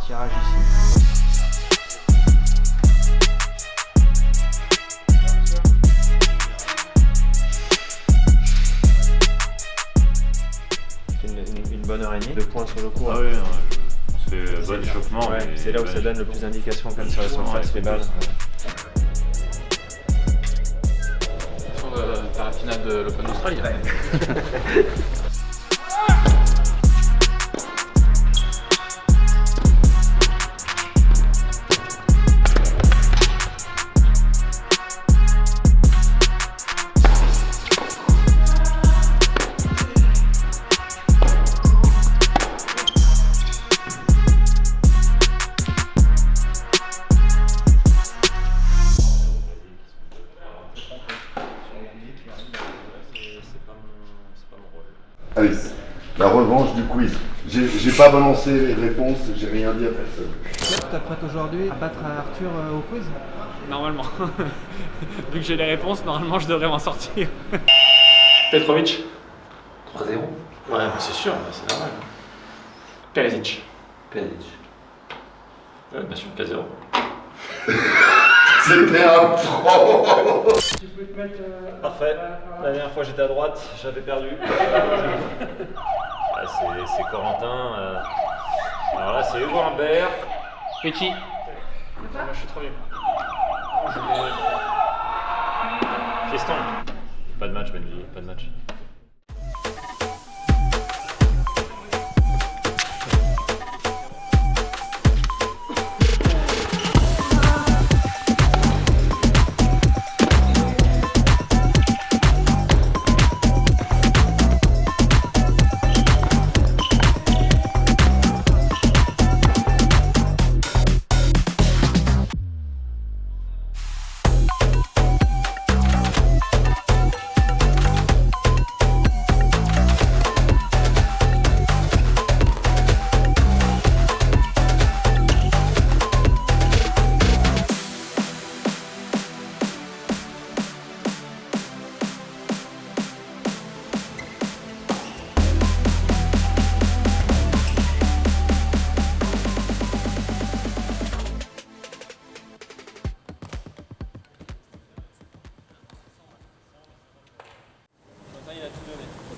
tirage ici. Une bonne heure et demie, 2 points sur le coup. Ah oui, c'est bon échauffement. Ouais, c'est là où ça donne le plus d'indications comme sur la surface, les balles. Par la finale de l'Open d'Australie. Allez, la revanche du quiz. J'ai pas balancé les réponses, j'ai rien dit à personne. Tu t'apprêtes aujourd'hui à battre Arthur au quiz? Normalement. Vu que j'ai les réponses, normalement je devrais m'en sortir. Petrovic. 3-0. Ouais, bah c'est sûr, c'est normal. Perisic. Perisic. Ouais, bien sûr, 4-0. C'était un pro. Tu peux te mettre. Parfait. La dernière fois j'étais à droite, j'avais perdu. C'est Corentin. Alors là c'est Hugo Humbert. Richie. Moi je suis trop bien. Fiston. Pas de match Benji, pas de match.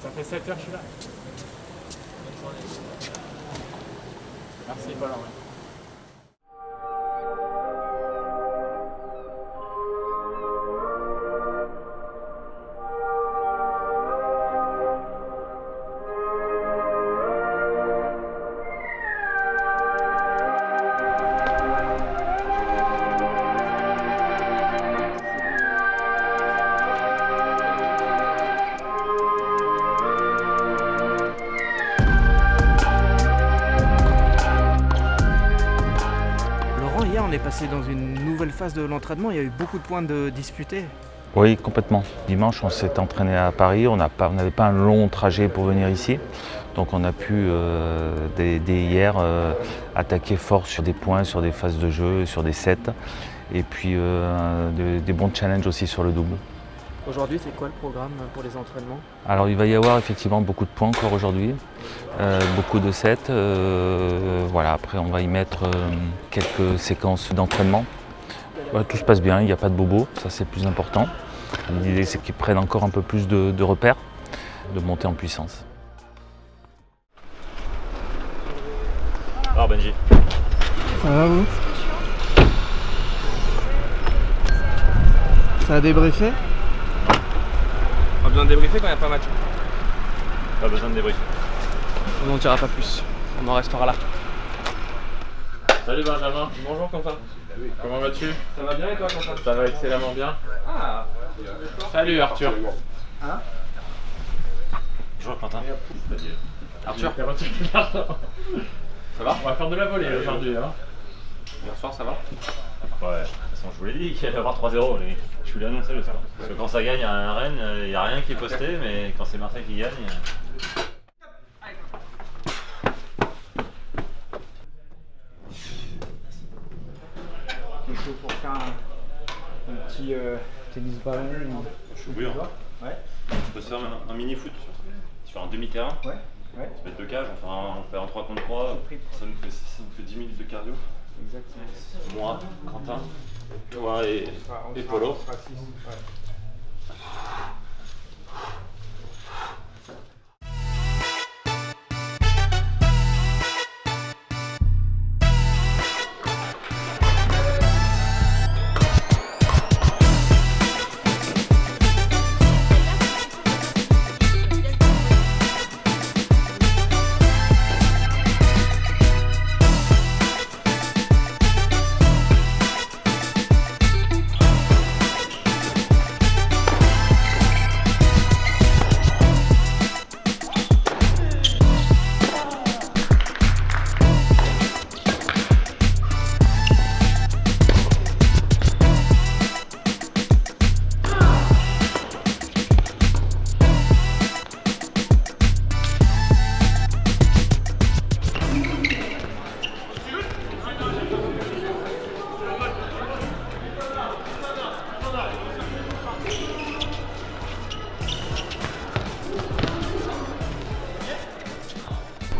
Ça fait 7 heures que je suis là. Merci Paul. Hier, on est passé dans une nouvelle phase de l'entraînement, il y a eu beaucoup de points de disputés. Oui, complètement. Dimanche, on s'est entraîné à Paris, on n'avait pas un long trajet pour venir ici. Donc on a pu, dès hier, attaquer fort sur des points, sur des phases de jeu, sur des sets. Et puis des bons challenges aussi sur le double. Aujourd'hui, c'est quoi le programme pour les entraînements? Alors il va y avoir effectivement beaucoup de points encore aujourd'hui, beaucoup de sets. Voilà, après on va y mettre quelques séquences d'entraînement. Ouais, tout se passe bien, il n'y a pas de bobo, ça c'est le plus important. L'idée c'est qu'ils prennent encore un peu plus de repères, de monter en puissance. Alors Benji. Ça va vous? Ça a débriefé? On a besoin de débriefer quand il n'y a pas match. Pas besoin de débrief. On n'en tirera pas plus. On en restera là. Salut Benjamin. Bonjour Quentin. Comment vas-tu? Ça va bien et toi Quentin? Ça va excellemment bien. Ah. Salut Arthur. Hein? Bonjour Quentin. Arthur. Ça va? On va faire de la volée aujourd'hui. Hein. Hier soir ça va? Ouais, de toute façon je vous l'ai dit qu'il allait y avoir 3-0, les mecs. Je vous l'ai annoncé le soir. Parce que quand ça gagne à Rennes, il n'y a rien qui est posté, mais quand c'est Marseille qui gagne. T'es chaud pour faire un petit tennis ball? Je suis bouillant. Ouais. On peut se faire un mini-foot sur un demi-terrain. Ouais. On se met 2 cages, on fait en 3 contre 3, ça nous fait 10 10 minutes de cardio. Exactement. Moi, Quentin, toi et Polo. On sera 6. Ouais.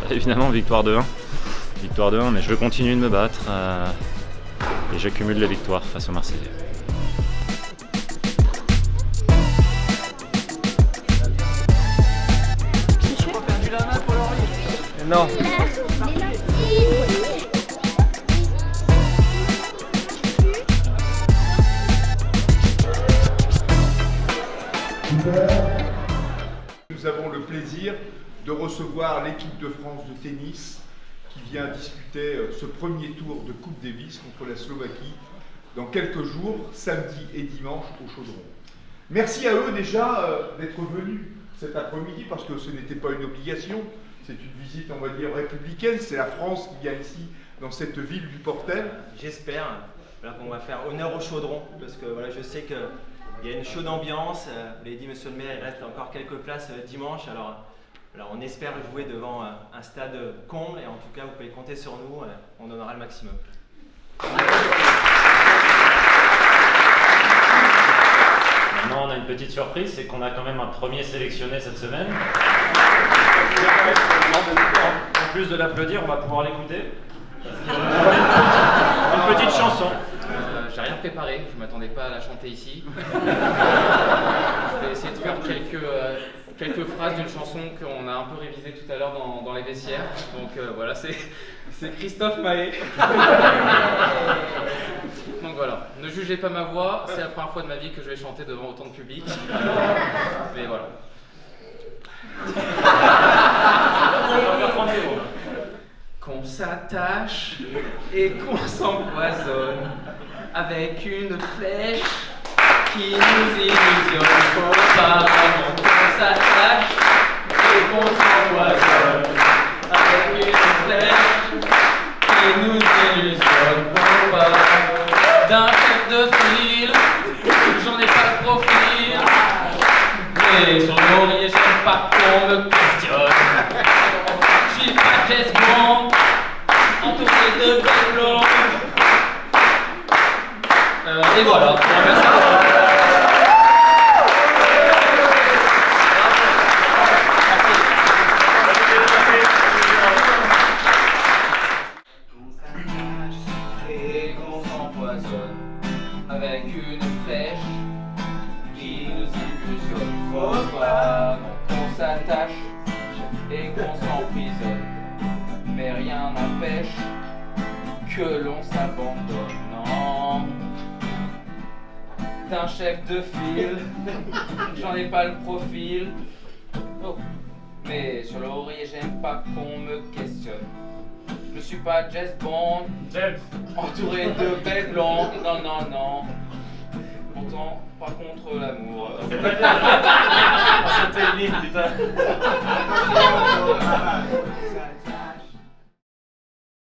Évidemment, victoire de 1. Victoire de 1, mais je veux continuer de me battre et j'accumule les victoires face aux Marseillais. Non. Nous avons le plaisir de recevoir l'équipe de France de tennis qui vient disputer ce premier tour de Coupe Davis contre la Slovaquie dans quelques jours, samedi et dimanche au Chaudron. Merci à eux déjà d'être venus cet après-midi parce que ce n'était pas une obligation, c'est une visite on va dire républicaine, c'est la France qui vient ici dans cette ville du Portel. J'espère qu'on va faire honneur au Chaudron parce que voilà, je sais qu'il y a une chaude ambiance, vous l'avez dit monsieur le maire, il reste encore quelques places dimanche, alors on espère jouer devant un stade comble et en tout cas vous pouvez compter sur nous, on donnera le maximum. Maintenant on a une petite surprise, c'est qu'on a quand même un premier sélectionné cette semaine. En plus de l'applaudir, on va pouvoir l'écouter. Une petite chanson. J'ai rien préparé, je m'attendais pas à la chanter ici. Je vais essayer de faire quelques phrases d'une chanson qu'on a un peu révisée tout à l'heure dans les vestiaires. Donc voilà, c'est Christophe Mahé. Donc voilà, ne jugez pas ma voix, c'est la première fois de ma vie que je vais chanter devant autant de public. Mais voilà. Qu'on s'attache et qu'on s'empoisonne avec une flèche qui nous illusionne. Faut pas vraiment qu'on s'attache et qu'on s'empoisonne avec une flèche qui nous illusionne. Faut pas d'un chef de file, j'en ai pas le profil, mais sur le laurier j'aime pas qu'on me questionne. J'suis pas Jess Bond, entouré de ballons. Et voilà. On s'attache et qu'on s'empoisonne avec une flèche qui nous illusionne. Faut pas qu'on s'attache et qu'on s'emprisonne, mais rien n'empêche que l'on s'abandonne. Non, d'un chef de file, j'en ai pas le profil. Oh. Mais sur l'oreiller, j'aime pas qu'on me questionne. Je suis pas Jess Bond, entouré de belles blondes. Non, non, non. Pourtant, pas contre l'amour. C'était une ligne, putain.